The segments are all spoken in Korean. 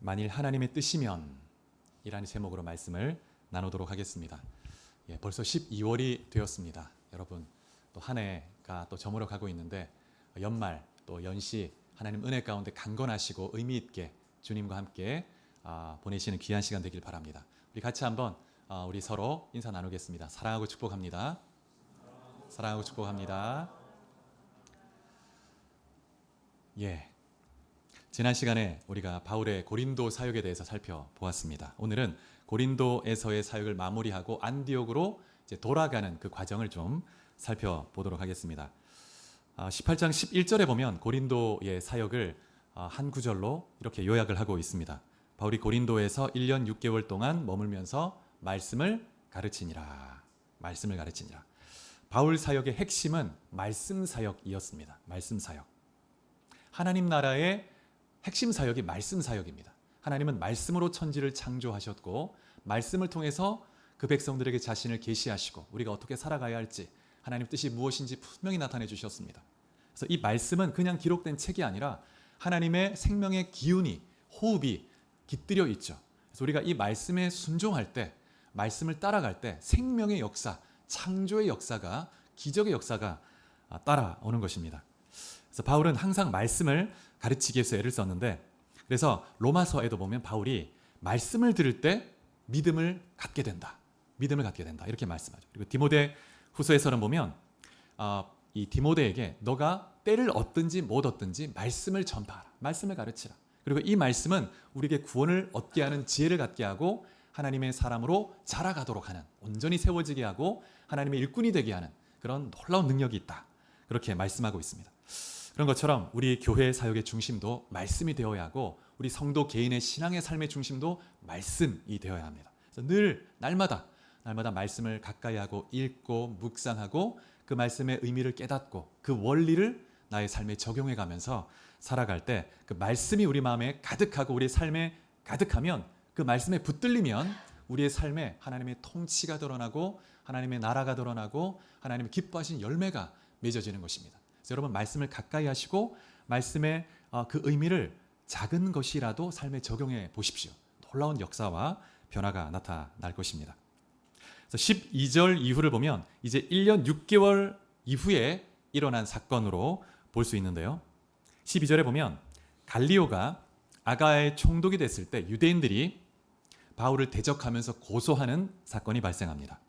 만일 하나님의 뜻이면 이라는 제목으로 말씀을 나누도록 하겠습니다. 벌써 12월이 되었습니다. 여러분, 또 한 해가 또 저물어 가고 있는데 연말 또 연시 하나님 은혜 가운데 강건하시고 의미 있게 주님과 함께 보내시는 귀한 시간 되길 바랍니다. 우리 같이 한번 우리 서로 인사 나누겠습니다. 사랑하고 축복합니다. 사랑하고 축복합니다. 지난 시간에 우리가 바울의 고린도 사역에 대해서 살펴보았습니다. 오늘은 고린도에서의 사역을 마무리하고 안디옥으로 이제 돌아가는 그 과정을 좀 살펴보도록 하겠습니다. 18장 11절에 보면 고린도의 사역을 한 구절로 이렇게 요약을 하고 있습니다. 바울이 고린도에서 1년 6개월 동안 머물면서 말씀을 가르치니라. 말씀을 가르치니라. 바울 사역의 핵심은 말씀 사역이었습니다. 말씀 사역. 하나님 나라의 핵심 사역이 말씀 사역입니다. 하나님은 말씀으로 천지를 창조하셨고 말씀을 통해서 그 백성들에게 자신을 계시하시고 우리가 어떻게 살아가야 할지 하나님 뜻이 무엇인지 분명히 나타내 주셨습니다. 그래서 이 말씀은 그냥 기록된 책이 아니라 하나님의 생명의 기운이, 호흡이 깃들여 있죠. 그래서 우리가 이 말씀에 순종할 때, 말씀을 따라갈 때 생명의 역사, 창조의 역사가, 기적의 역사가 따라오는 것입니다. 그래서 바울은 항상 말씀을 가르치기 위해서 애를 썼는데, 그래서 로마서에도 보면 바울이 말씀을 들을 때 믿음을 갖게 된다. 믿음을 갖게 된다. 이렇게 말씀하죠. 그리고 디모데 후서에서는 보면 이 디모데에게 너가 때를 얻든지 못 얻든지 말씀을 전파하라. 말씀을 가르치라. 그리고 이 말씀은 우리에게 구원을 얻게 하는 지혜를 갖게 하고 하나님의 사람으로 자라가도록 하는, 온전히 세워지게 하고 하나님의 일꾼이 되게 하는 그런 놀라운 능력이 있다. 그렇게 말씀하고 있습니다. 그런 것처럼 우리 교회 사역의 중심도 말씀이 되어야 하고 우리 성도 개인의 신앙의 삶의 중심도 말씀이 되어야 합니다. 그래서 늘 날마다 말씀을 가까이 하고 읽고 묵상하고 그 말씀의 의미를 깨닫고 그 원리를 나의 삶에 적용해 가면서 살아갈 때 그 말씀이 우리 마음에 가득하고 우리 삶에 가득하면 그 말씀에 붙들리면 우리의 삶에 하나님의 통치가 드러나고 하나님의 나라가 드러나고 하나님의 기뻐하신 열매가 맺어지는 것입니다. 그래서 여러분 말씀을 가까이 하시고 말씀의 그 의미를 작은 것이라도 삶에 적용해 보십시오. 놀라운 역사와 변화가 나타날 것입니다. 그래서 12절 이후를 보면 이제 1년 6개월 이후에 일어난 사건으로 볼 수 있는데요. 12절에 보면 갈리오가 아가의 총독이 됐을 때 유대인들이 바울을 대적하면서 고소하는 사건이 발생합니다.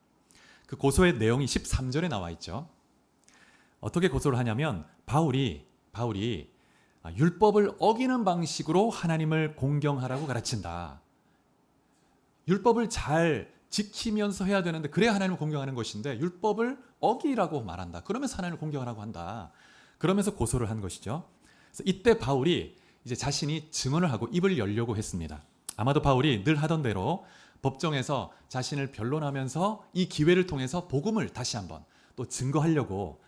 그 고소의 내용이 13절에 나와 있죠. 어떻게 고소를 하냐면 바울이 율법을 어기는 방식으로 하나님을 공경하라고 가르친다. 율법을 잘 지키면서 해야 되는데 그래야 하나님을 공경하는 것인데 율법을 어기라고 말한다. 그러면서 하나님을 공경하라고 한다. 그러면서 고소를 한 것이죠. 그래서 이때 바울이 이제 자신이 증언을 하고 입을 열려고 했습니다. 아마도 바울이 늘 하던 대로 법정에서 자신을 변론하면서 이 기회를 통해서 복음을 다시 한번 또 증거하려고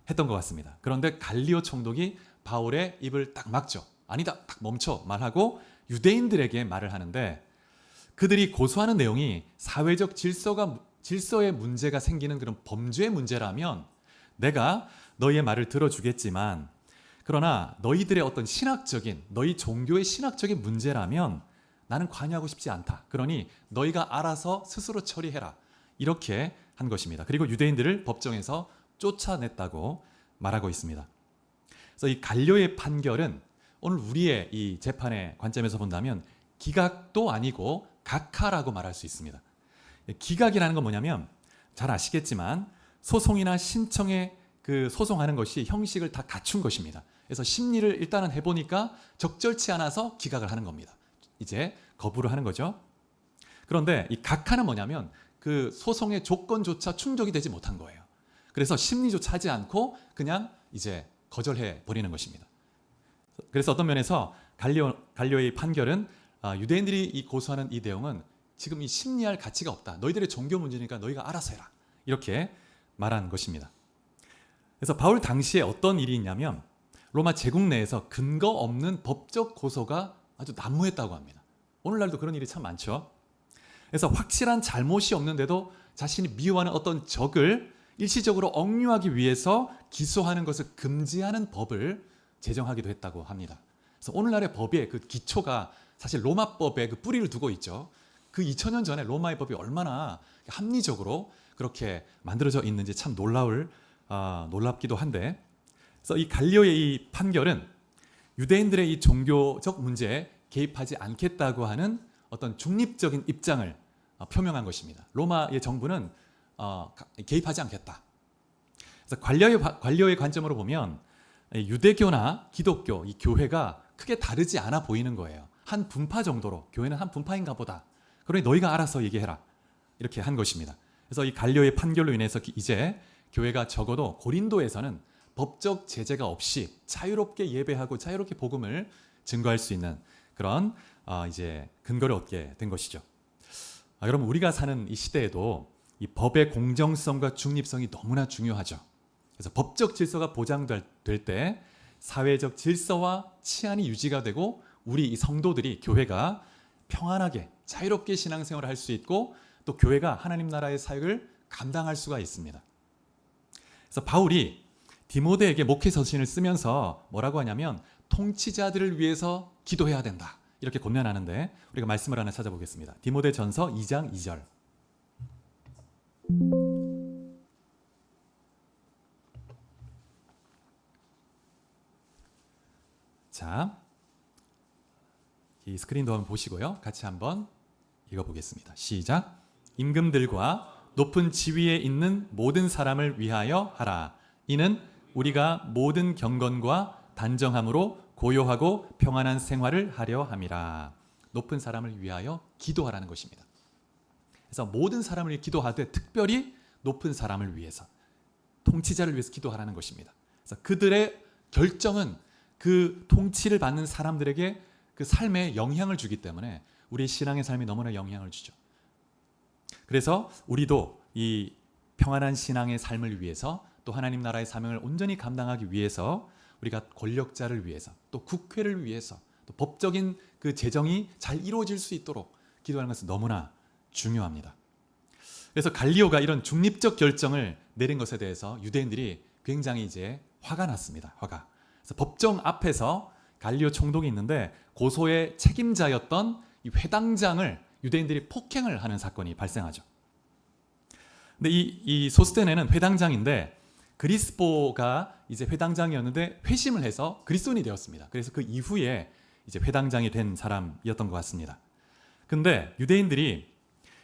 했던 것 같습니다. 그런데 갈리오 총독이 바울의 입을 딱 막죠. 아니다, 딱 멈춰 말하고 유대인들에게 말을 하는데 그들이 고소하는 내용이 사회적 질서에 문제가 생기는 그런 범죄의 문제라면 내가 너희의 말을 들어주겠지만 그러나 너희들의 어떤 너희 종교의 신학적인 문제라면 나는 관여하고 싶지 않다. 그러니 너희가 알아서 스스로 처리해라. 이렇게 한 것입니다. 그리고 유대인들을 법정에서 쫓아냈다고 말하고 있습니다. 그래서 이 갈리오의 판결은 오늘 우리의 이 재판의 관점에서 본다면 기각도 아니고 각하라고 말할 수 있습니다. 기각이라는 건 뭐냐면 잘 아시겠지만 소송이나 신청에 그 소송하는 것이 형식을 다 갖춘 것입니다. 그래서 심리를 일단은 해보니까 적절치 않아서 기각을 하는 겁니다. 이제 거부를 하는 거죠. 그런데 이 각하는 뭐냐면 그 소송의 조건조차 충족이 되지 못한 거예요. 그래서 심리조차 하지 않고 그냥 이제 거절해 버리는 것입니다. 그래서 어떤 면에서 갈리오의 판결은 유대인들이 이 고소하는 이 내용은 지금 이 심리할 가치가 없다. 너희들의 종교 문제니까 너희가 알아서 해라. 이렇게 말한 것입니다. 그래서 바울 당시에 어떤 일이 있냐면 로마 제국 내에서 근거 없는 법적 고소가 아주 난무했다고 합니다. 오늘날도 그런 일이 참 많죠. 그래서 확실한 잘못이 없는데도 자신이 미워하는 어떤 적을 일시적으로 억류하기 위해서 기소하는 것을 금지하는 법을 제정하기도 했다고 합니다. 그래서 오늘날의 법의 그 기초가 사실 로마법에 그 뿌리를 두고 있죠. 그 2000년 전에 로마의 법이 얼마나 합리적으로 그렇게 만들어져 있는지 참 놀랍기도 한데, 그래서 이 갈리오의 이 판결은 유대인들의 이 종교적 문제에 개입하지 않겠다고 하는 어떤 중립적인 입장을 표명한 것입니다. 로마의 정부는 개입하지 않겠다. 그래서 관료의 관점으로 보면 유대교나 기독교, 이 교회가 크게 다르지 않아 보이는 거예요. 한 분파 정도로, 교회는 한 분파인가 보다. 그러니 너희가 알아서 얘기해라. 이렇게 한 것입니다. 그래서 이 갈료의 판결로 인해서 이제 교회가 적어도 고린도에서는 법적 제재가 없이 자유롭게 예배하고 자유롭게 복음을 증거할 수 있는 그런 이제 근거를 얻게 된 것이죠. 여러분, 우리가 사는 이 시대에도 이 법의 공정성과 중립성이 너무나 중요하죠. 그래서 법적 질서가 보장될 때 사회적 질서와 치안이 유지가 되고 우리 이 성도들이, 교회가 평안하게 자유롭게 신앙생활을 할 수 있고 또 교회가 하나님 나라의 사역을 감당할 수가 있습니다. 그래서 바울이 디모데에게 목회 서신을 쓰면서 뭐라고 하냐면 통치자들을 위해서 기도해야 된다, 이렇게 권면하는데 우리가 말씀을 하나 찾아보겠습니다. 디모데 전서 2장 2절. 자, 이 스크린도 한번 보시고요. 같이 한번 읽어보겠습니다. 시작. 임금들과 높은 지위에 있는 모든 사람을 위하여 하라. 이는 우리가 모든 경건과 단정함으로 고요하고 평안한 생활을 하려 함이라. 높은 사람을 위하여 기도하라는 것입니다. 그래서 모든 사람을 위해 기도하되 특별히 높은 사람을 위해서, 통치자를 위해서 기도하라는 것입니다. 그래서 그들의 결정은 그 통치를 받는 사람들에게 그 삶에 영향을 주기 때문에 우리 신앙의 삶이 너무나 영향을 주죠. 그래서 우리도 이 평안한 신앙의 삶을 위해서, 또 하나님 나라의 사명을 온전히 감당하기 위해서 우리가 권력자를 위해서, 또 국회를 위해서, 또 법적인 그 재정이 잘 이루어질 수 있도록 기도하는 것은 너무나 중요합니다. 그래서 갈리오가 이런 중립적 결정을 내린 것에 대해서 유대인들이 굉장히 이제 화가 났습니다. 화가. 그래서 법정 앞에서 갈리오 총독이 있는데 고소의 책임자였던 이 회당장을 유대인들이 폭행을 하는 사건이 발생하죠. 근데 이 소스테네는 회당장인데 그리스포가 이제 회당장이었는데 회심을 해서 그리스도인이 되었습니다. 그래서 그 이후에 이제 회당장이 된 사람이었던 것 같습니다. 근데 유대인들이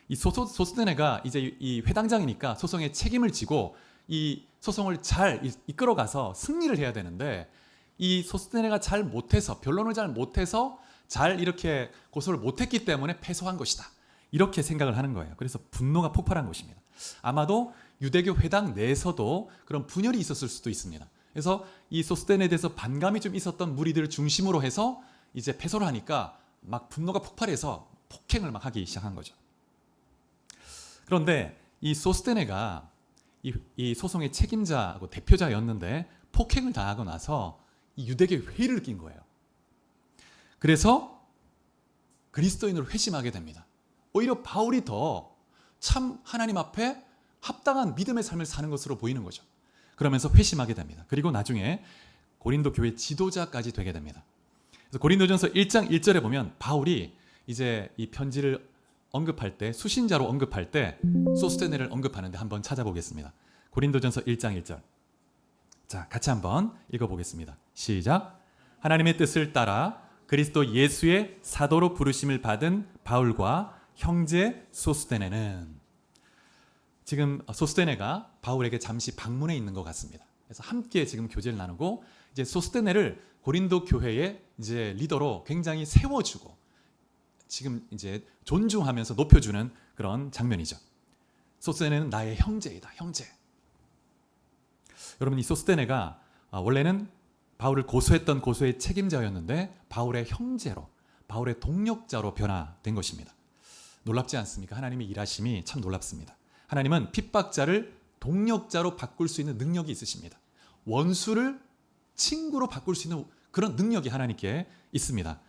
이 소스테네가 이제 이 회당장이니까 소송에 책임을 지고 이 소송을 잘 이끌어가서 승리를 해야 되는데, 이 소스테네가 잘 못해서, 변론을 잘 못해서 잘 이렇게 고소를 못했기 때문에 패소한 것이다, 이렇게 생각을 하는 거예요. 그래서 분노가 폭발한 것입니다. 아마도 유대교 회당 내에서도 그런 분열이 있었을 수도 있습니다. 그래서 이 소스테네에 대해서 반감이 좀 있었던 무리들을 중심으로 해서 이제 패소를 하니까 막 분노가 폭발해서 폭행을 막 하기 시작한 거죠. 그런데 이 소스테네가 이 소송의 책임자하고 대표자였는데 폭행을 당하고 나서 이 유대교에 회의를 느낀 거예요. 그래서 그리스도인으로 회심하게 됩니다. 오히려 바울이 더 참 하나님 앞에 합당한 믿음의 삶을 사는 것으로 보이는 거죠. 그러면서 회심하게 됩니다. 그리고 나중에 고린도 교회 지도자까지 되게 됩니다. 그래서 고린도전서 1장 1절에 보면 바울이 이제 이 편지를 언급할 때, 수신자로 언급할 때 소스테네를 언급하는데 한번 찾아보겠습니다. 고린도전서 1장 1절. 자, 같이 한번 읽어보겠습니다. 시작. 하나님의 뜻을 따라 그리스도 예수의 사도로 부르심을 받은 바울과 형제 소스테네는, 지금 소스테네가 바울에게 잠시 방문해 있는 것 같습니다. 그래서 함께 지금 교제를 나누고 이제 소스테네를 고린도 교회의 이제 리더로 굉장히 세워주고 지금 이제 존중하면서 높여주는 그런 장면이죠. 소스테네는 나의 형제이다, 형제. 여러분, 이 소스테네가 원래는 바울을 고소했던 고소의 책임자였는데 바울의 형제로, 바울의 동력자로 변화된 것입니다. 놀랍지 않습니까? 하나님의 일하심이 참 놀랍습니다. 하나님은 핍박자를 동력자로 바꿀 수 있는 능력이 있으십니다. 원수를 친구로 바꿀 수 있는 그런 능력이 하나님께 있습니다.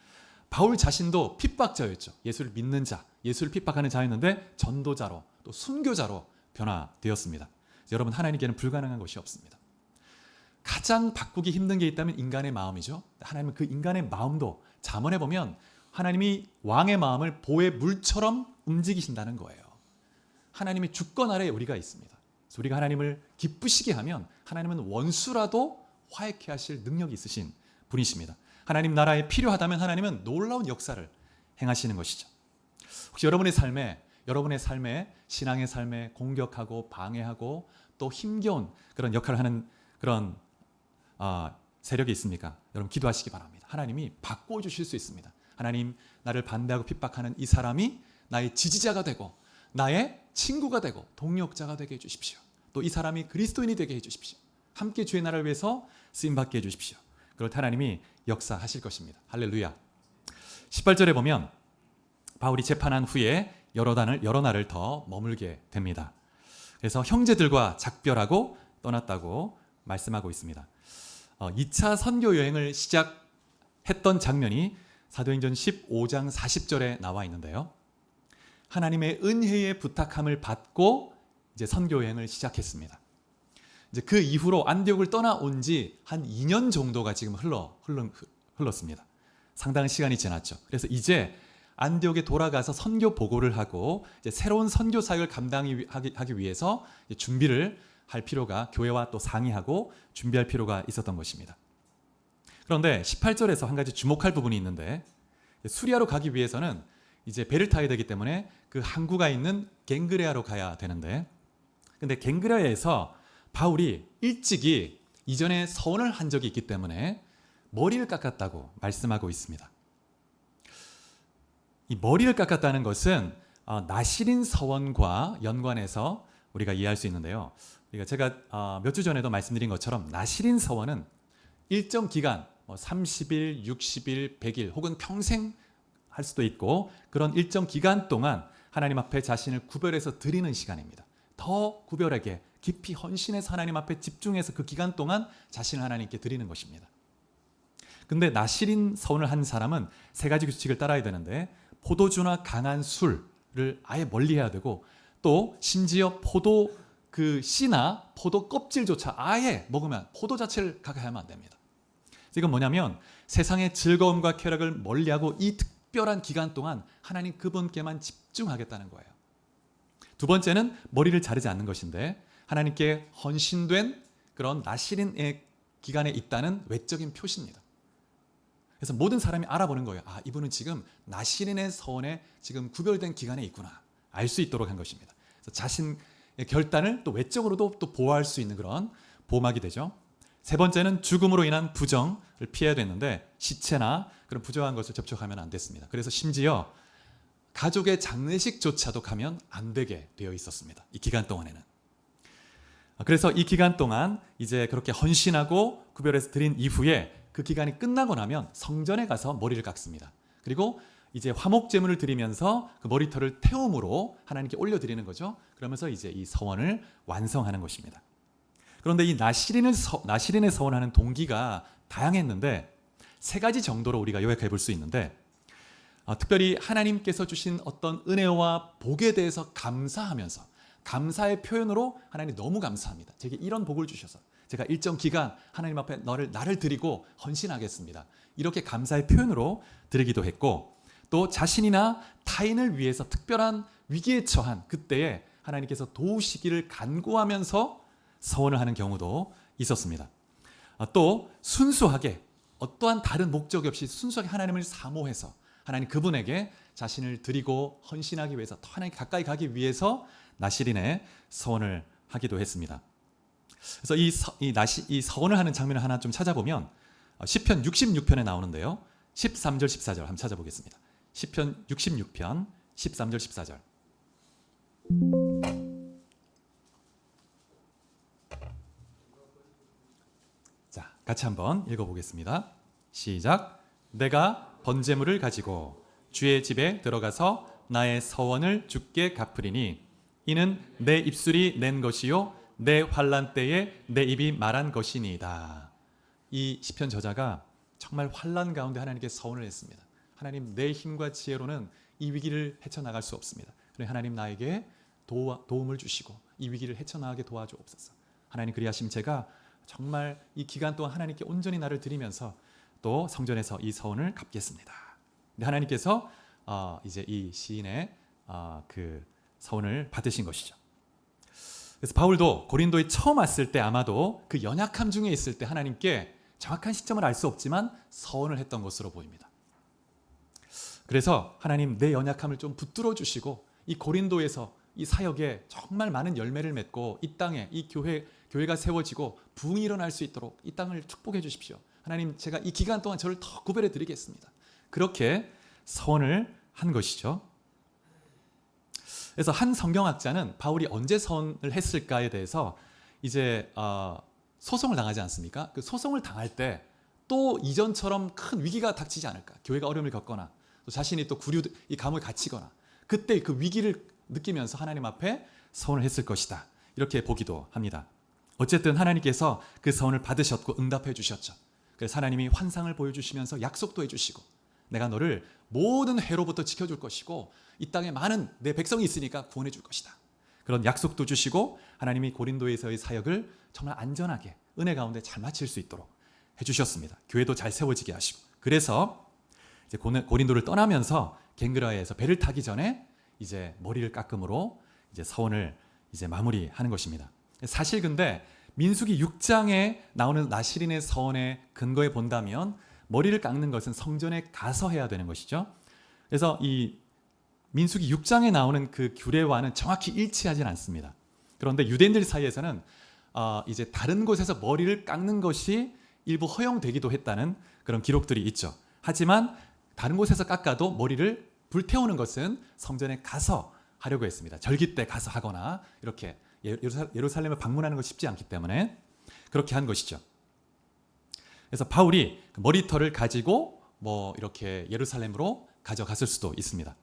바울 자신도 핍박자였죠. 예수를 믿는 자, 예수를 핍박하는 자였는데 전도자로, 또 순교자로 변화되었습니다. 여러분, 하나님께는 불가능한 것이 없습니다. 가장 바꾸기 힘든 게 있다면 인간의 마음이죠. 하나님은 그 인간의 마음도, 잠언에 보면 하나님이 왕의 마음을 보의 물처럼 움직이신다는 거예요. 하나님의 주권 아래에 우리가 있습니다. 그래서 우리가 하나님을 기쁘시게 하면 하나님은 원수라도 화해케 하실 능력이 있으신 분이십니다. 하나님 나라에 필요하다면 하나님은 놀라운 역사를 행하시는 것이죠. 혹시 여러분의 삶에 신앙의 삶에 공격하고 방해하고 또 힘겨운 그런 역할을 하는 그런 세력이 있습니까? 여러분 기도하시기 바랍니다. 하나님이 바꿔 주실 수 있습니다. 하나님, 나를 반대하고 핍박하는 이 사람이 나의 지지자가 되고 나의 친구가 되고 동력자가 되게 해주십시오. 또 이 사람이 그리스도인이 되게 해주십시오. 함께 주의 나라를 위해서 쓰임받게 해주십시오. 그럴 때 하나님이 역사하실 것입니다. 할렐루야. 18절에 보면 바울이 재판한 후에 여러 날을 더 머물게 됩니다. 그래서 형제들과 작별하고 떠났다고 말씀하고 있습니다. 2차 선교 여행을 시작했던 장면이 사도행전 15장 40절에 나와 있는데요. 하나님의 은혜의 부탁함을 받고 이제 선교 여행을 시작했습니다. 이제 그 이후로 안디옥을 떠나온 지 한 2년 정도가 지금 흘렀습니다. 상당한 시간이 지났죠. 그래서 이제 안디옥에 돌아가서 선교 보고를 하고 이제 새로운 선교 사역을 감당하기 위해서 준비를 할 필요가, 교회와 또 상의하고 준비할 필요가 있었던 것입니다. 그런데 18절에서 한 가지 주목할 부분이 있는데, 수리아로 가기 위해서는 이제 배를 타야 되기 때문에 그 항구가 있는 갱그레아로 가야 되는데, 근데 갱그레아에서 바울이 일찍이 이전에 서원을 한 적이 있기 때문에 머리를 깎았다고 말씀하고 있습니다. 이 머리를 깎았다는 것은 나시린 서원과 연관해서 우리가 이해할 수 있는데요. 제가 몇 주 전에도 말씀드린 것처럼 나시린 서원은 일정 기간 30일, 60일, 100일 혹은 평생 할 수도 있고 그런 일정 기간 동안 하나님 앞에 자신을 구별해서 드리는 시간입니다. 더 구별하게 깊이 헌신해서 하나님 앞에 집중해서 그 기간 동안 자신을 하나님께 드리는 것입니다. 근데 나시린 서원을 한 사람은 세 가지 규칙을 따라야 되는데, 포도주나 강한 술을 아예 멀리해야 되고, 또 심지어 포도 그 씨나 포도 껍질조차 아예 먹으면 포도 자체를 가까이 하면 안 됩니다. 이건 뭐냐면 세상의 즐거움과 쾌락을 멀리하고 이 특별한 기간 동안 하나님 그분께만 집중하겠다는 거예요. 두 번째는 머리를 자르지 않는 것인데, 하나님께 헌신된 그런 나시린의 기간에 있다는 외적인 표시입니다. 그래서 모든 사람이 알아보는 거예요. 이분은 지금 나시린의 서원에 지금 구별된 기간에 있구나, 알 수 있도록 한 것입니다. 그래서 자신의 결단을 또 외적으로도 또 보호할 수 있는 그런 보호막이 되죠. 세 번째는 죽음으로 인한 부정을 피해야 됐는데, 시체나 그런 부정한 것을 접촉하면 안 됐습니다. 그래서 심지어 가족의 장례식조차도 가면 안 되게 되어 있었습니다. 이 기간 동안에는. 그래서 이 기간 동안 이제 그렇게 헌신하고 구별해서 드린 이후에 그 기간이 끝나고 나면 성전에 가서 머리를 깎습니다. 그리고 이제 화목 제물을 드리면서 그 머리털을 태움으로 하나님께 올려드리는 거죠. 그러면서 이제 이 서원을 완성하는 것입니다. 그런데 이 나시린의 서원하는 동기가 다양했는데, 세 가지 정도로 우리가 요약해 볼 수 있는데, 특별히 하나님께서 주신 어떤 은혜와 복에 대해서 감사하면서 감사의 표현으로 하나님 너무 감사합니다. 제게 이런 복을 주셔서 제가 일정 기간 하나님 앞에 나를 드리고 헌신하겠습니다. 이렇게 감사의 표현으로 드리기도 했고, 또 자신이나 타인을 위해서 특별한 위기에 처한 그때에 하나님께서 도우시기를 간구하면서 서원을 하는 경우도 있었습니다. 또 순수하게 어떠한 다른 목적이 없이 순수하게 하나님을 사모해서 하나님 그분에게 자신을 드리고 헌신하기 위해서, 더 하나님 가까이 가기 위해서 나시린의 서원을 하기도 했습니다. 그래서 이 서원을 하는 장면을 하나 좀 찾아보면 시편 66편에 나오는데요. 13절 14절 한번 찾아보겠습니다. 시편 66편 13절 14절. 자, 같이 한번 읽어보겠습니다. 시작. 내가 번제물을 가지고 주의 집에 들어가서 나의 서원을 주께 갚으리니 이는 내 입술이 낸 것이요 내 환난 때에 내 입이 말한 것이니이다. 이 시편 저자가 정말 환난 가운데 하나님께 서원을 했습니다. 하나님, 내 힘과 지혜로는 이 위기를 헤쳐나갈 수 없습니다. 그래 하나님, 나에게 도움을 주시고 이 위기를 헤쳐나가게 도와주옵소서. 하나님, 그리하시면 제가 정말 이 기간 동안 하나님께 온전히 나를 드리면서 또 성전에서 이 서원을 갚겠습니다. 근데 하나님께서 이제 이 시인의 그 서원을 받으신 것이죠. 그래서 바울도 고린도에 처음 왔을 때 아마도 그 연약함 중에 있을 때 하나님께 정확한 시점을 알 수 없지만 서원을 했던 것으로 보입니다. 그래서 하나님 내 연약함을 좀 붙들어 주시고 이 고린도에서 이 사역에 정말 많은 열매를 맺고 이 땅에 이 교회가 세워지고 부흥이 일어날 수 있도록 이 땅을 축복해 주십시오. 하나님 제가 이 기간 동안 저를 더 구별해 드리겠습니다. 그렇게 서원을 한 것이죠. 그래서 한 성경학자는 바울이 언제 서원을 했을까에 대해서 이제 소송을 당하지 않습니까? 그 소송을 당할 때 또 이전처럼 큰 위기가 닥치지 않을까? 교회가 어려움을 겪거나 또 자신이 또 이 감옥에 갇히거나 그때 그 위기를 느끼면서 하나님 앞에 서원을 했을 것이다. 이렇게 보기도 합니다. 어쨌든 하나님께서 그 서원을 받으셨고 응답해 주셨죠. 그래서 하나님이 환상을 보여주시면서 약속도 해주시고 내가 너를 모든 해로부터 지켜줄 것이고 이 땅에 많은 내 백성이 있으니까 구원해 줄 것이다. 그런 약속도 주시고 하나님이 고린도에서의 사역을 정말 안전하게 은혜 가운데 잘 마칠 수 있도록 해주셨습니다. 교회도 잘 세워지게 하시고 그래서 이제 고린도를 떠나면서 갱그라에서 배를 타기 전에 이제 머리를 깎음으로 이제 서원을 이제 마무리하는 것입니다. 사실 근데 민수기 6장에 나오는 나시린의 서원의 근거에 본다면 머리를 깎는 것은 성전에 가서 해야 되는 것이죠. 그래서 이 민수기 6장에 나오는 그 규례와는 정확히 일치하진 않습니다. 그런데 유대인들 사이에서는 이제 다른 곳에서 머리를 깎는 것이 일부 허용되기도 했다는 그런 기록들이 있죠. 하지만 다른 곳에서 깎아도 머리를 불태우는 것은 성전에 가서 하려고 했습니다. 절기 때 가서 하거나 이렇게 예루살렘을 방문하는 것이 쉽지 않기 때문에 그렇게 한 것이죠. 그래서 바울이 머리털을 가지고 뭐 이렇게 예루살렘으로 가져갔을 수도 있습니다.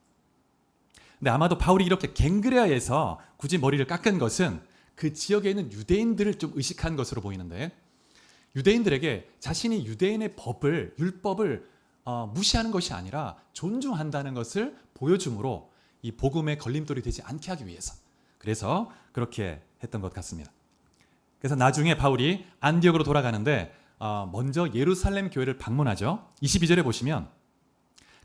근데 아마도 바울이 이렇게 갱그레아에서 굳이 머리를 깎은 것은 그 지역에 있는 유대인들을 좀 의식한 것으로 보이는데 유대인들에게 자신이 유대인의 율법을 무시하는 것이 아니라 존중한다는 것을 보여줌으로 이 복음의 걸림돌이 되지 않게 하기 위해서 그래서 그렇게 했던 것 같습니다. 그래서 나중에 바울이 안디옥으로 돌아가는데 먼저 예루살렘 교회를 방문하죠. 22절에 보시면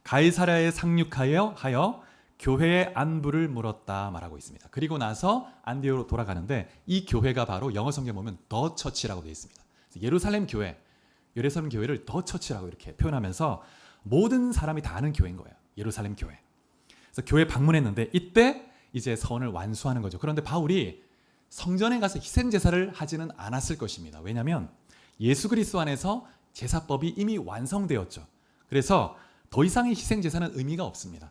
가이사랴에 상륙하여 교회의 안부를 물었다 말하고 있습니다. 그리고 나서 안디옥으로 돌아가는데 이 교회가 바로 영어 성경에 보면 더 처치라고 되어 있습니다. 예루살렘 교회를 더 처치라고 이렇게 표현하면서 모든 사람이 다 아는 교회인 거예요. 예루살렘 교회. 그래서 교회 방문했는데 이때 이제 서원을 완수하는 거죠. 그런데 바울이 성전에 가서 희생 제사를 하지는 않았을 것입니다. 왜냐하면 예수 그리스도 안에서 제사법이 이미 완성되었죠. 그래서 더 이상의 희생 제사는 의미가 없습니다.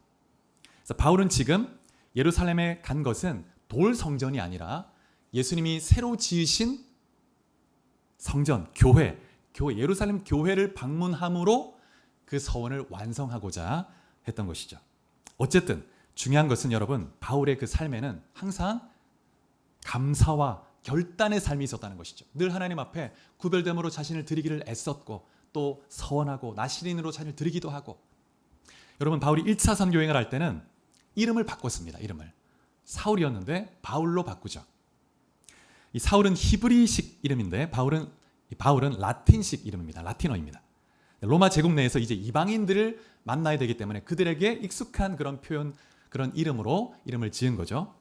그래서 바울은 지금 예루살렘에 간 것은 돌 성전이 아니라 예수님이 새로 지으신 성전, 교회 예루살렘 교회를 방문함으로 그 서원을 완성하고자 했던 것이죠. 어쨌든 중요한 것은 여러분 바울의 그 삶에는 항상 감사와 결단의 삶이 있었다는 것이죠. 늘 하나님 앞에 구별됨으로 자신을 드리기를 애썼고 또 서원하고 나시린으로 자신을 드리기도 하고 여러분 바울이 1차 선교행을 할 때는 이름을 바꿨습니다. 이름을 사울이었는데 바울로 바꾸죠. 이 사울은 히브리식 이름인데 바울은 라틴식 이름입니다. 라틴어입니다. 로마 제국 내에서 이제 이방인들을 만나야 되기 때문에 그들에게 익숙한 그런 표현, 그런 이름으로 이름을 지은 거죠.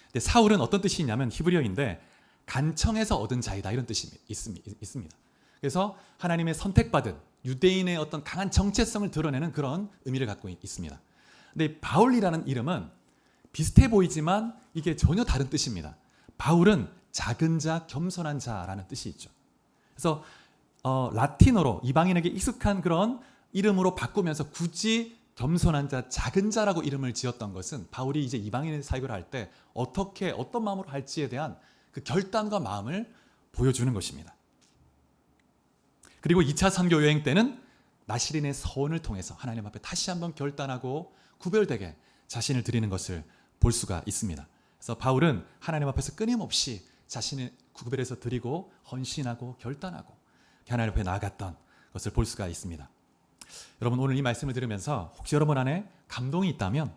근데 사울은 어떤 뜻이 있냐면 히브리어인데 간청에서 얻은 자이다 이런 뜻이 있습니다. 그래서 하나님의 선택받은 유대인의 어떤 강한 정체성을 드러내는 그런 의미를 갖고 있습니다. 근데 바울이라는 이름은 비슷해 보이지만 이게 전혀 다른 뜻입니다. 바울은 작은 자, 겸손한 자라는 뜻이 있죠. 그래서 라틴어로 이방인에게 익숙한 그런 이름으로 바꾸면서 굳이 겸손한 자, 작은 자라고 이름을 지었던 것은 바울이 이제 이방인의 사역을 할 때 어떤 마음으로 할지에 대한 그 결단과 마음을 보여주는 것입니다. 그리고 2차 선교 여행 때는 나시린의 서원을 통해서 하나님 앞에 다시 한번 결단하고 구별되게 자신을 드리는 것을 볼 수가 있습니다. 그래서 바울은 하나님 앞에서 끊임없이 자신을 구별해서 드리고 헌신하고 결단하고 하나님 앞에 나아갔던 것을 볼 수가 있습니다. 여러분 오늘 이 말씀을 들으면서 혹시 여러분 안에 감동이 있다면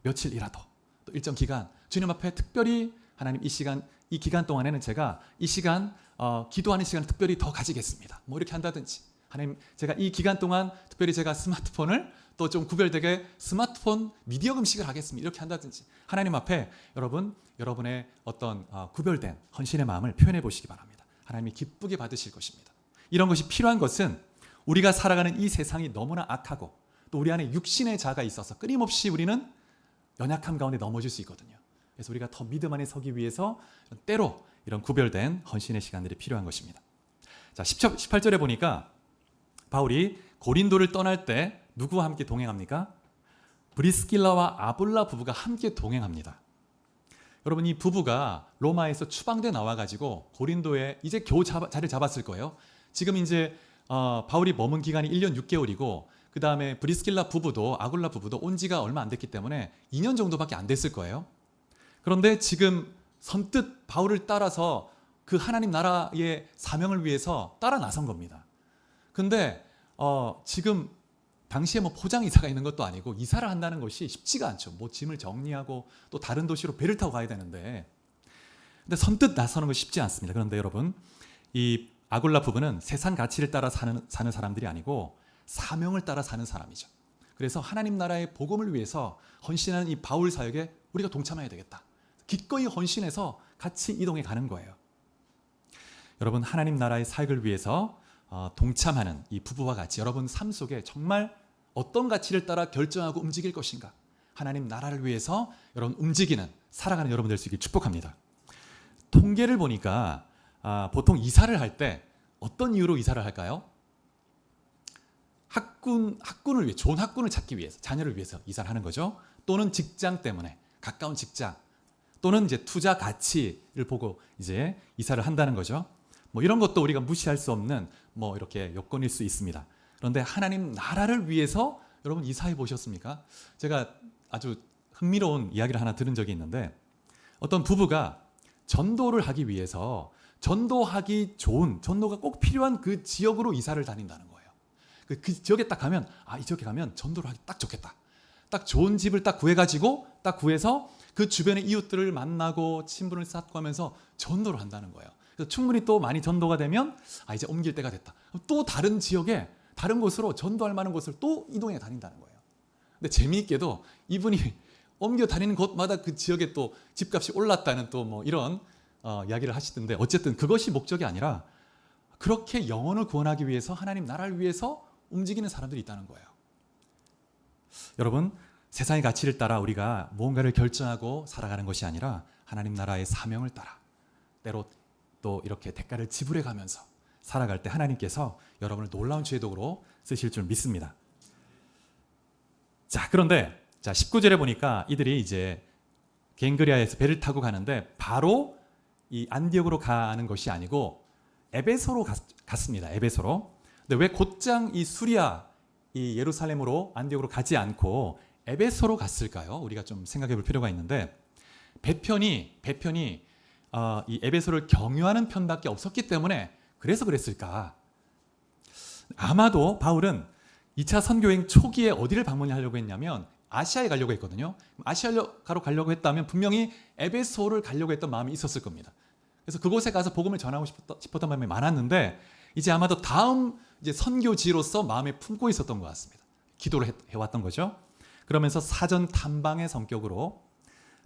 며칠이라도 또 일정 기간 주님 앞에 특별히 하나님 이 기간 동안에는 제가 이 시간 기도하는 시간을 특별히 더 가지겠습니다. 뭐 이렇게 한다든지 하나님 제가 이 기간 동안 특별히 제가 스마트폰을 또 좀 구별되게 스마트폰 미디어 금식을 하겠습니다. 이렇게 한다든지 하나님 앞에 여러분의 어떤 구별된 헌신의 마음을 표현해 보시기 바랍니다. 하나님이 기쁘게 받으실 것입니다. 이런 것이 필요한 것은 우리가 살아가는 이 세상이 너무나 악하고 또 우리 안에 육신의 자가 있어서 끊임없이 우리는 연약함 가운데 넘어질 수 있거든요. 그래서 우리가 더 믿음 안에 서기 위해서 때로 이런 구별된 헌신의 시간들이 필요한 것입니다. 자, 18절에 보니까 바울이 고린도를 떠날 때 누구와 함께 동행합니까? 브리스길라와 아볼라 부부가 함께 동행합니다. 여러분, 이 부부가 로마에서 추방돼 나와가지고 고린도에 이제 겨우 자리를 잡았을 거예요. 지금 이제 바울이 머문 기간이 1년 6개월이고 그 다음에 브리스길라 부부도 아굴라 부부도 온 지가 얼마 안 됐기 때문에 2년 정도밖에 안 됐을 거예요. 그런데 지금 선뜻 바울을 따라서 그 하나님 나라의 사명을 위해서 따라 나선 겁니다. 근데 지금 당시에 뭐 포장 이사가 있는 것도 아니고 이사를 한다는 것이 쉽지가 않죠. 뭐 짐을 정리하고 또 다른 도시로 배를 타고 가야 되는데, 근데 선뜻 나서는 거 쉽지 않습니다. 그런데 여러분, 이 아굴라 부부는 세상 가치를 따라 사는 사람들이 아니고 사명을 따라 사는 사람이죠. 그래서 하나님 나라의 복음을 위해서 헌신하는 이 바울 사역에 우리가 동참해야 되겠다. 기꺼이 헌신해서 같이 이동해 가는 거예요. 여러분, 하나님 나라의 사역을 위해서 동참하는 이 부부와 같이 여러분 삶 속에 정말 어떤 가치를 따라 결정하고 움직일 것인가, 하나님 나라를 위해서 여러분 움직이는 살아가는 여러분 될 수 있길 축복합니다. 통계를 보니까 보통 이사를 할 때 어떤 이유로 이사를 할까요? 학군을 위해, 좋은 학군을 찾기 위해서, 자녀를 위해서 이사를 하는 거죠. 또는 직장 때문에, 가까운 직장, 또는 이제 투자 가치를 보고 이제 이사를 한다는 거죠. 뭐 이런 것도 우리가 무시할 수 없는 뭐 이렇게 요건일 수 있습니다. 그런데 하나님 나라를 위해서 여러분 이사해 보셨습니까? 제가 아주 흥미로운 이야기를 하나 들은 적이 있는데, 어떤 부부가 전도를 하기 위해서 전도하기 좋은, 전도가 꼭 필요한 그 지역으로 이사를 다닌다는 거예요. 그 지역에 딱 가면 이 지역에 가면 전도를 하기 딱 좋겠다. 딱 좋은 집을 딱 구해가지고 딱 구해서 그 주변의 이웃들을 만나고 친분을 쌓고 하면서 전도를 한다는 거예요. 그래서 충분히 또 많이 전도가 되면 이제 옮길 때가 됐다. 또 다른 지역에, 다른 곳으로 전도할 만한 곳을 또 이동해 다닌다는 거예요. 근데 재미있게도 이분이 옮겨 다니는 곳마다 그 지역에 또 집값이 올랐다는 또 뭐 이런 이야기를 하시던데, 어쨌든 그것이 목적이 아니라 그렇게 영혼을 구원하기 위해서 하나님 나라를 위해서 움직이는 사람들이 있다는 거예요. 여러분, 세상의 가치를 따라 우리가 무언가를 결정하고 살아가는 것이 아니라 하나님 나라의 사명을 따라 때로 또 이렇게 대가를 지불해 가면서 살아갈 때 하나님께서 여러분을 놀라운 죄독으로 쓰실 줄 믿습니다. 자, 그런데 19절에 보니까 이들이 이제 겐그리아에서 배를 타고 가는데 바로 이 안디옥으로 가는 것이 아니고 에베소로 갔습니다. 에베소로. 근데 왜 곧장 이 수리아, 이 예루살렘으로 안디옥으로 가지 않고 에베소로 갔을까요? 우리가 좀 생각해 볼 필요가 있는데, 배편이 이 에베소를 경유하는 편밖에 없었기 때문에 그래서 그랬을까? 아마도 바울은 2차 선교행 초기에 어디를 방문하려고 했냐면 아시아에 가려고 했거든요. 아시아로 가려고 했다면 분명히 에베소를 가려고 했던 마음이 있었을 겁니다. 그래서 그곳에 가서 복음을 전하고 싶었던 마음이 많았는데, 이제 아마도 다음 이제 선교지로서 마음에 품고 있었던 것 같습니다. 기도를 해왔던 거죠. 그러면서 사전 탐방의 성격으로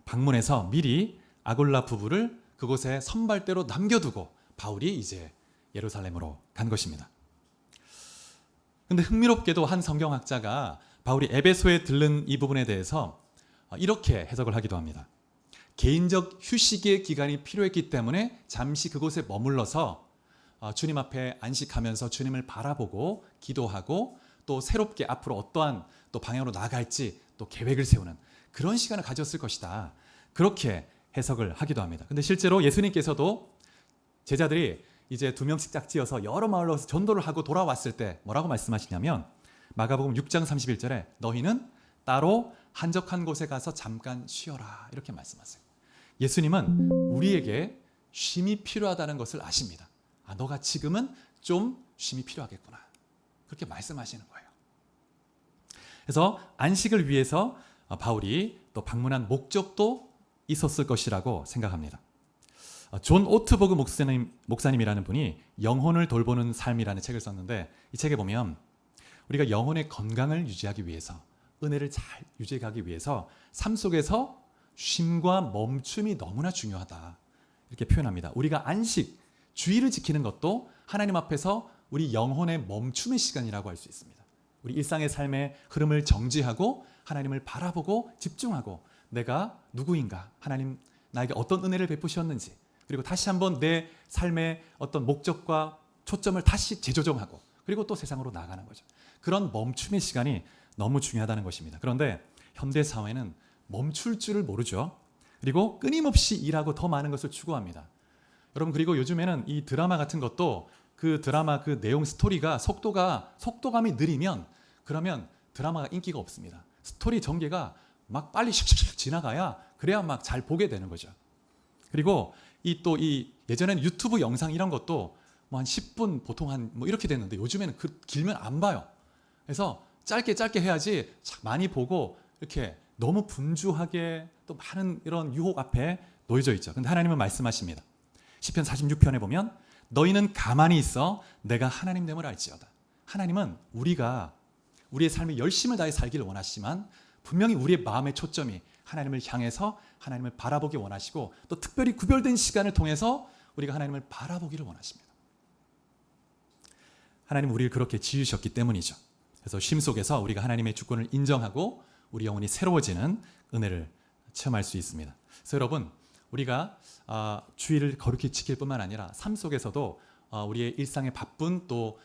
방문해서 미리 아골라 부부를 그곳에 선발대로 남겨두고 바울이 이제 예루살렘으로 간 것입니다. 근데 흥미롭게도 한 성경학자가 바울이 에베소에 들른 이 부분에 대해서 이렇게 해석을 하기도 합니다. 개인적 휴식의 기간이 필요했기 때문에 잠시 그곳에 머물러서 주님 앞에 안식하면서 주님을 바라보고 기도하고 또 새롭게 앞으로 어떠한 또 방향으로 나아갈지 또 계획을 세우는 그런 시간을 가졌을 것이다. 그렇게 해석을 하기도 합니다. 근데 실제로 예수님께서도 제자들이 이제 2명씩 짝지어서 여러 마을로 전도를 하고 돌아왔을 때 뭐라고 말씀하시냐면, 마가복음 6장 31절에 너희는 따로 한적한 곳에 가서 잠깐 쉬어라, 이렇게 말씀하세요. 예수님은 우리에게 쉼이 필요하다는 것을 아십니다. 너가 지금은 좀 쉼이 필요하겠구나, 그렇게 말씀하시는 거예요. 그래서 안식을 위해서 바울이 또 방문한 목적도 있었을 것이라고 생각합니다. 존 오트버그 목사님이라는 분이 영혼을 돌보는 삶이라는 책을 썼는데, 이 책에 보면 우리가 영혼의 건강을 유지하기 위해서, 은혜를 잘 유지해 가기 위해서 삶 속에서 쉼과 멈춤이 너무나 중요하다. 이렇게 표현합니다. 우리가 안식, 주의를 지키는 것도 하나님 앞에서 우리 영혼의 멈춤의 시간이라고 할 수 있습니다. 우리 일상의 삶의 흐름을 정지하고 하나님을 바라보고 집중하고 내가 누구인가, 하나님 나에게 어떤 은혜를 베푸셨는지, 그리고 다시 한번 내 삶의 어떤 목적과 초점을 다시 재조정하고 그리고 또 세상으로 나아가는 거죠. 그런 멈춤의 시간이 너무 중요하다는 것입니다. 그런데 현대 사회는 멈출 줄을 모르죠. 그리고 끊임없이 일하고 더 많은 것을 추구합니다. 여러분, 그리고 요즘에는 이 드라마 같은 것도 그 드라마 그 내용 스토리가 속도감이 느리면 그러면 드라마가 인기가 없습니다. 스토리 전개가 막 빨리 슉슉슉 지나가야 그래야 막 잘 보게 되는 거죠. 그리고 이 예전에는 유튜브 영상 이런 것도 뭐 한 10분 보통 한 뭐 이렇게 됐는데 요즘에는 그 길면 안 봐요. 그래서 짧게 해야지 많이 보고 이렇게 너무 분주하게 또 많은 이런 유혹 앞에 놓여져 있죠. 근데 하나님은 말씀하십니다. 시편 46편에 보면 너희는 가만히 있어 내가 하나님 됨을 알지어다. 하나님은 우리가 우리의 삶에 열심을 다해 살기를 원하시지만 분명히 우리의 마음의 초점이 하나님을 향해서 하나님을 바라보기 원하시고 또 특별히 구별된 시간을 통해서 우리가 하나님을 바라보기를 원하십니다. 하나님은 우리를 그렇게 지으셨기 때문이죠. 그래서 쉼 속에서 우리가 하나님의 주권을 인정하고 우리 영혼이 새로워지는 은혜를 체험할 수 있습니다. 그래서 여러분, 우리가 주의를 거룩히 지킬 뿐만 아니라 삶 속에서도 우리의 일상의 바쁜 또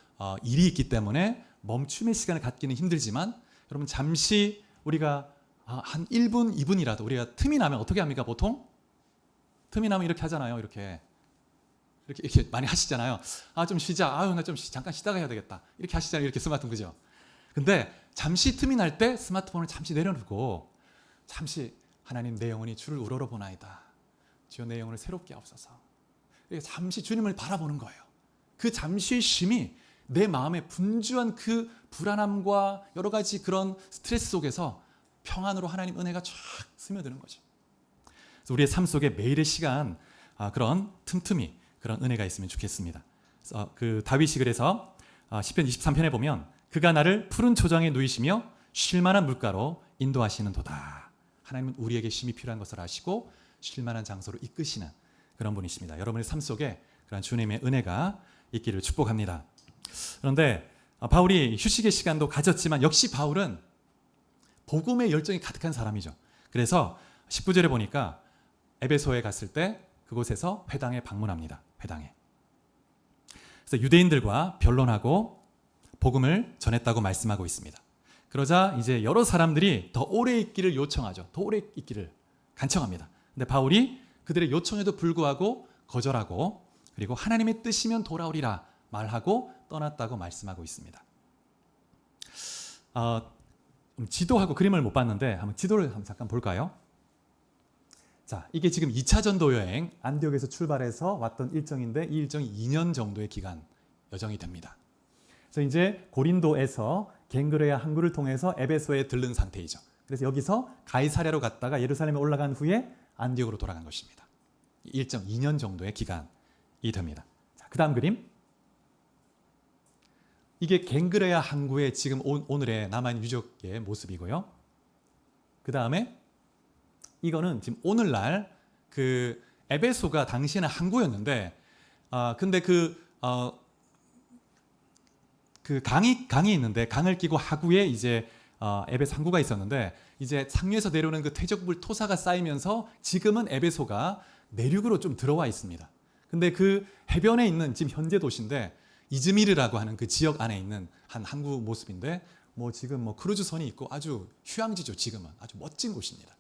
일이 있기 때문에 멈춤의 시간을 갖기는 힘들지만 여러분, 잠시 우리가 한 1분, 2분이라도 우리가 틈이 나면 어떻게 합니까? 보통 틈이 나면 이렇게 하잖아요. 이렇게 많이 하시잖아요. 좀 쉬자. 나 좀 잠깐 쉬다가 해야 되겠다. 이렇게 하시잖아요. 이렇게 스마트폰, 그죠? 근데 잠시 틈이 날 때 스마트폰을 잠시 내려놓고 잠시 하나님 내 영혼이 주를 우러러보나이다. 주여 내 영혼을 새롭게 하옵소서. 잠시 주님을 바라보는 거예요. 그 잠시의 쉼이 내 마음의 분주한 그 불안함과 여러 가지 그런 스트레스 속에서 평안으로 하나님 은혜가 쫙 스며드는 거죠. 그래서 우리의 삶 속에 매일의 시간 그런 틈틈이 그런 은혜가 있으면 좋겠습니다. 그 다윗이 그래서 시편 23편에 보면 그가 나를 푸른 초장에 누이시며 쉴만한 물가로 인도하시는 도다. 하나님은 우리에게 쉼이 필요한 것을 아시고 쉴만한 장소로 이끄시는 그런 분이십니다. 여러분의 삶 속에 그런 주님의 은혜가 있기를 축복합니다. 그런데 바울이 휴식의 시간도 가졌지만 역시 바울은 복음의 열정이 가득한 사람이죠. 그래서 19절에 보니까 에베소에 갔을 때 그곳에서 회당에 방문합니다. 회당에. 그래서 유대인들과 변론하고 복음을 전했다고 말씀하고 있습니다. 그러자 이제 여러 사람들이 더 오래 있기를 요청하죠. 더 오래 있기를 간청합니다. 근데 바울이 그들의 요청에도 불구하고 거절하고 그리고 하나님의 뜻이면 돌아오리라 말하고 떠났다고 말씀하고 있습니다. 지도하고 그림을 못 봤는데 한번 지도를 잠깐 볼까요? 자, 이게 지금 2차 전도 여행 안디옥에서 출발해서 왔던 일정인데 이 일정이 2년 정도의 기간 여정이 됩니다. 그래서 이제 고린도에서 갱그레아 항구를 통해서 에베소에 들른 상태이죠. 그래서 여기서 가이사랴로 갔다가 예루살렘에 올라간 후에 안디옥으로 돌아간 것입니다. 일정 2년 정도의 기간이 됩니다. 자, 그다음 그림. 이게 갱그레아 항구의 지금 오늘의 남한 유적의 모습이고요. 그 다음에 이거는 지금 오늘날 그 에베소가 당시에는 항구였는데, 근데 그 강이 있는데 강을 끼고 하구에 이제 에베소 항구가 있었는데 이제 상류에서 내려오는 그 퇴적물 토사가 쌓이면서 지금은 에베소가 내륙으로 좀 들어와 있습니다. 근데 그 해변에 있는 지금 현재 도시인데 이즈미르라고 하는 그 지역 안에 있는 한 항구 모습인데 지금 크루즈선이 있고 아주 휴양지죠. 지금은 아주 멋진 곳입니다.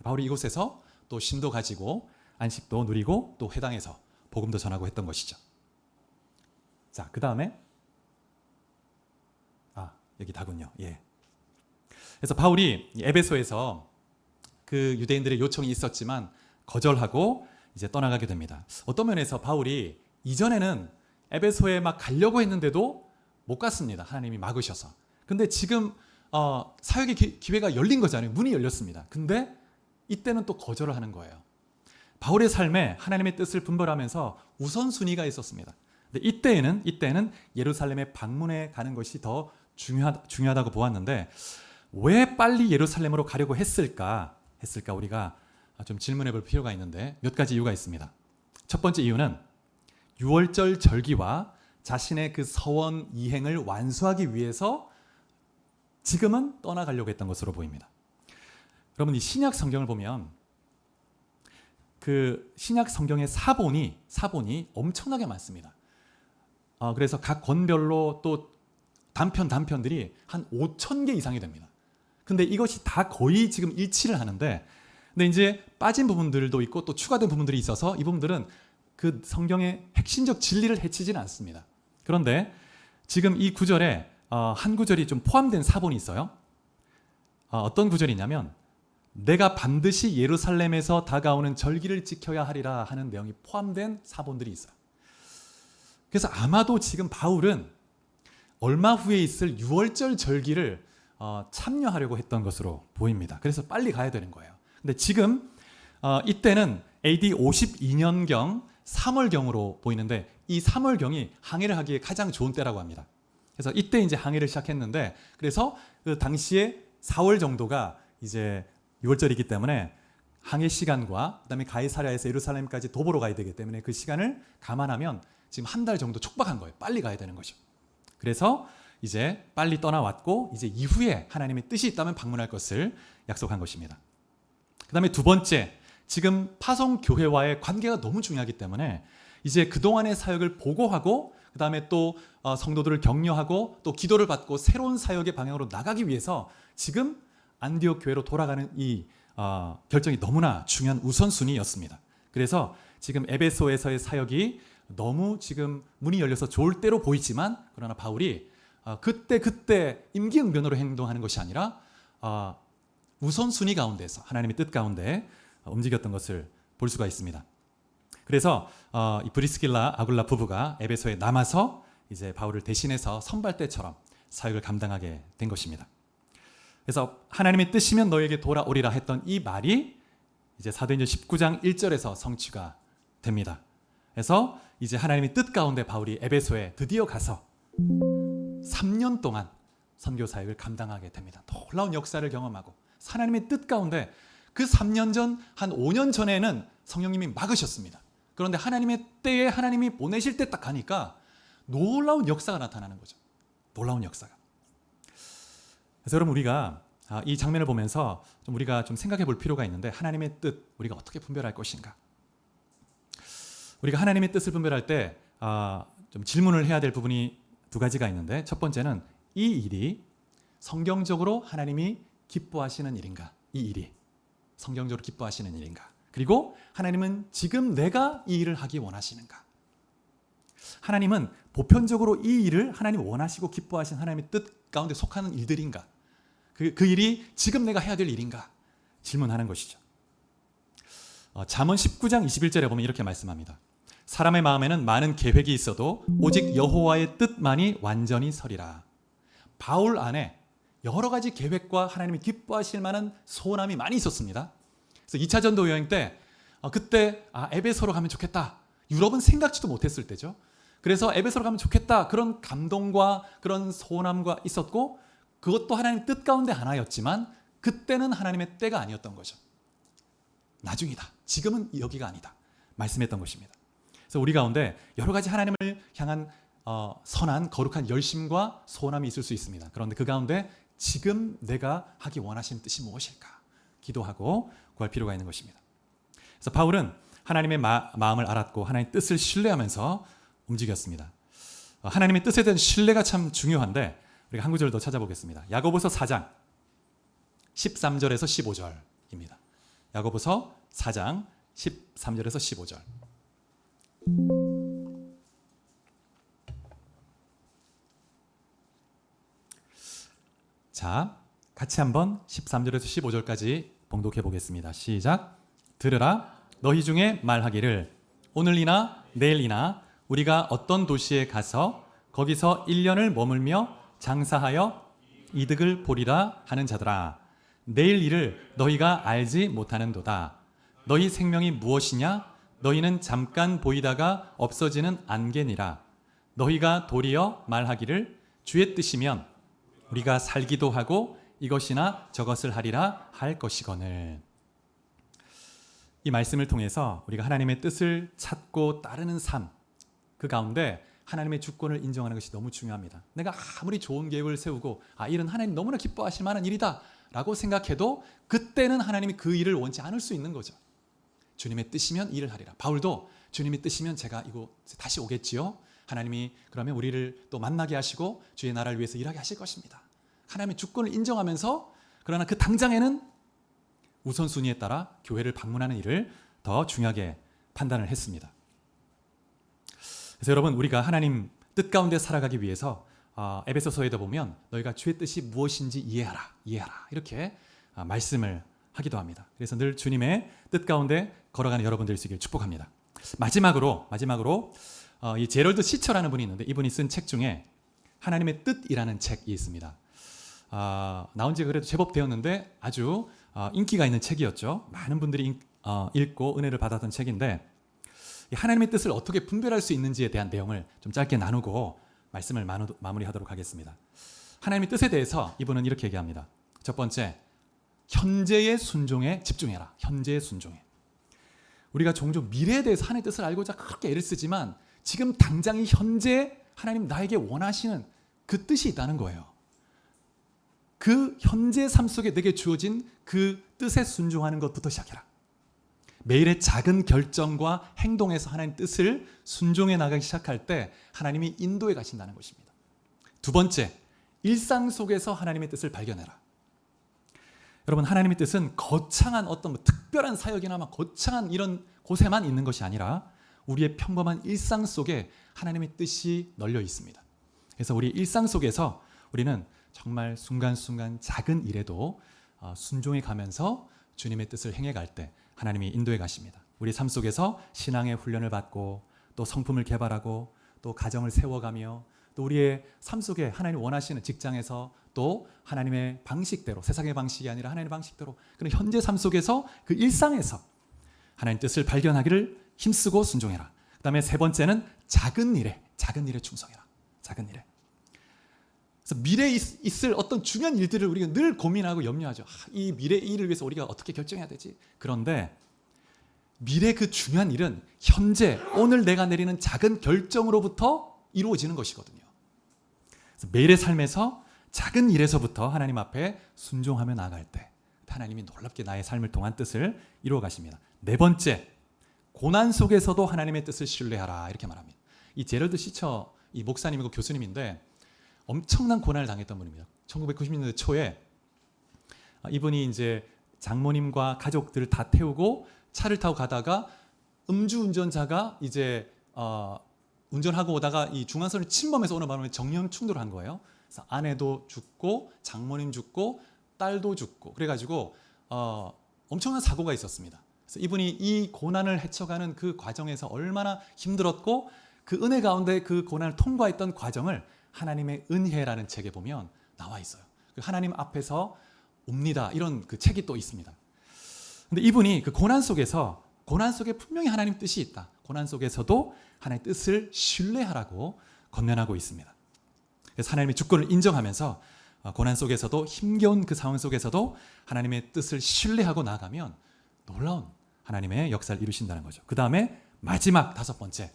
바울이 이곳에서 또 쉼도 가지고 안식도 누리고 또 회당에서 복음도 전하고 했던 것이죠. 자, 그 다음에 여기 다군요. 예. 그래서 바울이 에베소에서 그 유대인들의 요청이 있었지만 거절하고 이제 떠나가게 됩니다. 어떤 면에서 바울이 이전에는 에베소에 막 가려고 했는데도 못 갔습니다. 하나님이 막으셔서. 근데 지금 사역의 기회가 열린 거잖아요. 문이 열렸습니다. 근데 이때는 또 거절을 하는 거예요. 바울의 삶에 하나님의 뜻을 분별하면서 우선순위가 있었습니다. 근데 이때는 예루살렘에 방문해 가는 것이 더 중요하다고 보았는데 왜 빨리 예루살렘으로 가려고 했을까 우리가 좀 질문해 볼 필요가 있는데 몇 가지 이유가 있습니다. 첫 번째 이유는 유월절 절기와 자신의 그 서원 이행을 완수하기 위해서 지금은 떠나가려고 했던 것으로 보입니다. 여러분, 이 신약 성경을 보면 그 신약 성경의 사본이 엄청나게 많습니다. 그래서 각 권별로 또 단편들이 한 5,000개 이상이 됩니다. 근데 이것이 다 거의 지금 일치를 하는데, 근데 이제 빠진 부분들도 있고 또 추가된 부분들이 있어서 이 부분들은 그 성경의 핵심적 진리를 해치지는 않습니다. 그런데 지금 이 구절에 한 구절이 좀 포함된 사본이 있어요. 어떤 구절이냐면 내가 반드시 예루살렘에서 다가오는 절기를 지켜야 하리라 하는 내용이 포함된 사본들이 있어요. 그래서 아마도 지금 바울은 얼마 후에 있을 유월절 절기를 참여하려고 했던 것으로 보입니다. 그래서 빨리 가야 되는 거예요. 근데 지금 이때는 AD 52년경 3월경으로 보이는데 이 3월경이 항해를 하기에 가장 좋은 때라고 합니다. 그래서 이때 이제 항해를 시작했는데, 그래서 그 당시에 4월 정도가 이제 유월절이기 때문에 항해 시간과 그다음에 가이사랴에서 예루살렘까지 도보로 가야 되기 때문에 그 시간을 감안하면 지금 한 달 정도 촉박한 거예요. 빨리 가야 되는 거죠. 그래서 이제 빨리 떠나왔고 이제 이후에 하나님의 뜻이 있다면 방문할 것을 약속한 것입니다. 그다음에 두 번째, 지금 파송교회와의 관계가 너무 중요하기 때문에 이제 그동안의 사역을 보고하고 그다음에 또 성도들을 격려하고 또 기도를 받고 새로운 사역의 방향으로 나가기 위해서 지금 안디옥 교회로 돌아가는 이 결정이 너무나 중요한 우선순위였습니다. 그래서 지금 에베소에서의 사역이 너무 지금 문이 열려서 좋을 때로 보이지만, 그러나 바울이 그때 임기응변으로 행동하는 것이 아니라 우선순위 가운데서 하나님의 뜻 가운데 움직였던 것을 볼 수가 있습니다. 그래서 이 브리스길라 아굴라 부부가 에베소에 남아서 이제 바울을 대신해서 선발대처럼 사역을 감당하게 된 것입니다. 그래서 하나님의 뜻이면 너에게 돌아오리라 했던 이 말이 이제 사도행전 19장 1절에서 성취가 됩니다. 그래서 이제 하나님의 뜻 가운데 바울이 에베소에 드디어 가서 3년 동안 선교 사역을 감당하게 됩니다. 놀라운 역사를 경험하고 하나님의 뜻 가운데 그 3년 전, 한 5년 전에는 성령님이 막으셨습니다. 그런데 하나님의 때에 하나님이 보내실 때 딱 가니까 놀라운 역사가 나타나는 거죠. 놀라운 역사가. 그래서 여러분, 우리가 이 장면을 보면서 우리가 좀 생각해 볼 필요가 있는데, 하나님의 뜻 우리가 어떻게 분별할 것인가? 우리가 하나님의 뜻을 분별할 때 좀 질문을 해야 될 부분이 두 가지가 있는데, 첫 번째는 이 일이 성경적으로 하나님이 기뻐하시는 일인가? 이 일이 성경적으로 기뻐하시는 일인가? 그리고 하나님은 지금 내가 이 일을 하기 원하시는가? 하나님은 보편적으로 이 일을 하나님 원하시고 기뻐하신 하나님의 뜻 가운데 속하는 일들인가? 그 일이 지금 내가 해야 될 일인가? 질문하는 것이죠. 잠언 19장 21절에 보면 이렇게 말씀합니다. 사람의 마음에는 많은 계획이 있어도 오직 여호와의 뜻만이 완전히 서리라. 바울 안에 여러 가지 계획과 하나님이 기뻐하실 만한 소원함이 많이 있었습니다. 그래서 2차 전도 여행 때 그때 에베소로 가면 좋겠다. 유럽은 생각지도 못했을 때죠. 그래서 에베소로 가면 좋겠다. 그런 감동과 그런 소원함과 있었고, 그것도 하나님의 뜻 가운데 하나였지만 그때는 하나님의 때가 아니었던 거죠. 나중이다. 지금은 여기가 아니다. 말씀했던 것입니다. 그래서 우리 가운데 여러 가지 하나님을 향한 선한 거룩한 열심과 소원함이 있을 수 있습니다. 그런데 그 가운데 지금 내가 하기 원하시는 뜻이 무엇일까? 기도하고 구할 필요가 있는 것입니다. 그래서 바울은 하나님의 마음을 알았고 하나님의 뜻을 신뢰하면서 움직였습니다. 하나님의 뜻에 대한 신뢰가 참 중요한데 우리가 한 구절 더 찾아보겠습니다. 야고보서 4장 13절에서 15절입니다. 야고보서 4장 13절에서 15절. 자, 같이 한번 13절에서 15절까지 봉독해 보겠습니다. 시작. 들으라, 너희 중에 말하기를 오늘이나 내일이나 우리가 어떤 도시에 가서 거기서 1년을 머물며 장사하여 이득을 보리라 하는 자들아, 내일 일을 너희가 알지 못하는도다. 너희 생명이 무엇이냐? 너희는 잠깐 보이다가 없어지는 안개니라. 너희가 도리어 말하기를 주의 뜻이면 우리가 살기도 하고 이것이나 저것을 하리라 할 것이거늘. 이 말씀을 통해서 우리가 하나님의 뜻을 찾고 따르는 삶, 그 가운데 하나님의 주권을 인정하는 것이 너무 중요합니다. 내가 아무리 좋은 계획을 세우고 이는 하나님 너무나 기뻐하실 만한 일이다 라고 생각해도 그때는 하나님이 그 일을 원치 않을 수 있는 거죠. 주님의 뜻이면 일을 하리라. 바울도 주님의 뜻이면 제가 이곳에 다시 오겠지요. 하나님이 그러면 우리를 또 만나게 하시고 주의 나라를 위해서 일하게 하실 것입니다. 하나님의 주권을 인정하면서 그러나 그 당장에는 우선순위에 따라 교회를 방문하는 일을 더 중요하게 판단을 했습니다. 그래서 여러분, 우리가 하나님 뜻 가운데 살아가기 위해서 에베소서에도 보면 너희가 주의 뜻이 무엇인지 이해하라 이렇게 말씀을 하기도 합니다. 그래서 늘 주님의 뜻 가운데 걸어가는 여러분들 되시길 축복합니다. 마지막으로 이 제럴드 시처라는 분이 있는데 이분이 쓴 책 중에 하나님의 뜻이라는 책이 있습니다. 나온 지 그래도 제법 되었는데 아주 인기가 있는 책이었죠. 많은 분들이 읽고 은혜를 받았던 책인데 하나님의 뜻을 어떻게 분별할 수 있는지에 대한 내용을 좀 짧게 나누고 말씀을 마무리하도록 하겠습니다. 하나님의 뜻에 대해서 이분은 이렇게 얘기합니다. 첫 번째, 현재의 순종에 집중해라. 현재의 순종에. 우리가 종종 미래에 대해서 하나님의 뜻을 알고자 그렇게 애를 쓰지만 지금 당장 이 현재 하나님 나에게 원하시는 그 뜻이 있다는 거예요. 그 현재 삶 속에 내게 주어진 그 뜻에 순종하는 것부터 시작해라. 매일의 작은 결정과 행동에서 하나님 뜻을 순종해 나가기 시작할 때 하나님이 인도해 가신다는 것입니다. 두 번째, 일상 속에서 하나님의 뜻을 발견해라. 여러분, 하나님의 뜻은 거창한 어떤 특별한 사역이나 거창한 이런 곳에만 있는 것이 아니라 우리의 평범한 일상 속에 하나님의 뜻이 널려 있습니다. 그래서 우리 일상 속에서 우리는 정말 순간순간 작은 일에도 순종해 가면서 주님의 뜻을 행해 갈 때 하나님이 인도해 가십니다. 우리 삶 속에서 신앙의 훈련을 받고 또 성품을 개발하고 또 가정을 세워가며 또 우리의 삶 속에 하나님 원하시는 직장에서 또 하나님의 방식대로, 세상의 방식이 아니라 하나님의 방식대로 그런 현재 삶 속에서 그 일상에서 하나님 뜻을 발견하기를 힘쓰고 순종해라. 그 다음에 세 번째는 작은 일에 충성해라. 작은 일에. 그래서 미래에 있을 어떤 중요한 일들을 우리가 늘 고민하고 염려하죠. 이 미래의 일을 위해서 우리가 어떻게 결정해야 되지? 그런데 미래 그 중요한 일은 현재 오늘 내가 내리는 작은 결정으로부터 이루어지는 것이거든요. 그래서 매일의 삶에서 작은 일에서부터 하나님 앞에 순종하며 나아갈 때 하나님이 놀랍게 나의 삶을 통한 뜻을 이루어 가십니다. 네 번째, 고난 속에서도 하나님의 뜻을 신뢰하라 이렇게 말합니다. 이 제럴드 시처 이 목사님이고 교수님인데 엄청난 고난을 당했던 분입니다. 1990년대 초에 이분이 이제 장모님과 가족들을 다 태우고 차를 타고 가다가 음주운전자가 이제 운전하고 오다가 이 중앙선을 침범해서 오는 바람에 정면 충돌을 한 거예요. 그래서 아내도 죽고 장모님 죽고 딸도 죽고 그래가지고 엄청난 사고가 있었습니다. 그래서 이분이 이 고난을 헤쳐가는 그 과정에서 얼마나 힘들었고 그 은혜 가운데 그 고난을 통과했던 과정을 하나님의 은혜라는 책에 보면 나와 있어요. 하나님 앞에서 옵니다. 이런 그 책이 또 있습니다. 근데 이분이 그 고난 속에 분명히 하나님 뜻이 있다. 고난 속에서도 하나님의 뜻을 신뢰하라고 권면하고 있습니다. 그래서 하나님의 주권을 인정하면서 고난 속에서도 힘겨운 그 상황 속에서도 하나님의 뜻을 신뢰하고 나아가면 놀라운 하나님의 역사를 이루신다는 거죠. 그 다음에 마지막 다섯 번째,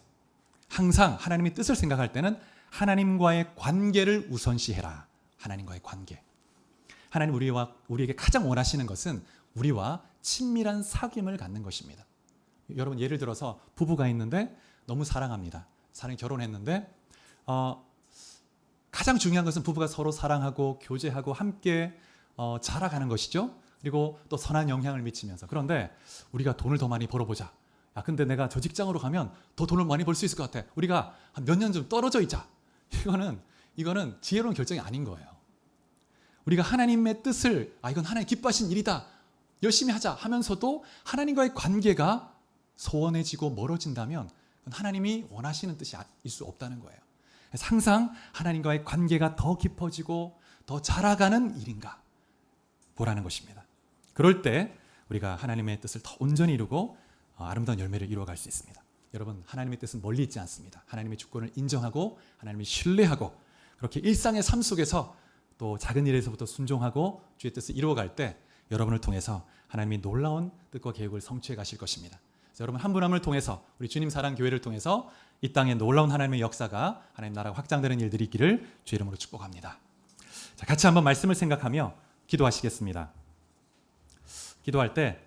항상 하나님의 뜻을 생각할 때는 하나님과의 관계를 우선시해라. 하나님과의 관계. 하나님 우리에게 가장 원하시는 것은 우리와 친밀한 사귐을 갖는 것입니다. 여러분, 예를 들어서 부부가 있는데 너무 사랑합니다. 결혼했는데 가장 중요한 것은 부부가 서로 사랑하고 교제하고 함께 자라가는 것이죠. 그리고 또 선한 영향을 미치면서. 그런데 우리가 돈을 더 많이 벌어보자. 근데 내가 저 직장으로 가면 더 돈을 많이 벌 수 있을 것 같아. 우리가 한 몇 년 좀 떨어져 있자. 이거는 지혜로운 결정이 아닌 거예요. 우리가 하나님의 뜻을 이건 하나님 기뻐하신 일이다. 열심히 하자 하면서도 하나님과의 관계가 소원해지고 멀어진다면 하나님이 원하시는 뜻이 일 수 없다는 거예요. 그래서 항상 하나님과의 관계가 더 깊어지고 더 자라가는 일인가 보라는 것입니다. 그럴 때 우리가 하나님의 뜻을 더 온전히 이루고 아름다운 열매를 이루어갈 수 있습니다. 여러분, 하나님의 뜻은 멀리 있지 않습니다. 하나님의 주권을 인정하고 하나님을 신뢰하고 그렇게 일상의 삶 속에서 또 작은 일에서부터 순종하고 주의 뜻을 이루어갈 때 여러분을 통해서 하나님이 놀라운 뜻과 계획을 성취해 가실 것입니다. 그래서 여러분 한 분 한 분을 통해서 우리 주님 사랑 교회를 통해서 이 땅에 놀라운 하나님의 역사가 하나님 나라가 확장되는 일들이 있기를 주의 이름으로 축복합니다. 자, 같이 한번 말씀을 생각하며 기도하시겠습니다. 기도할 때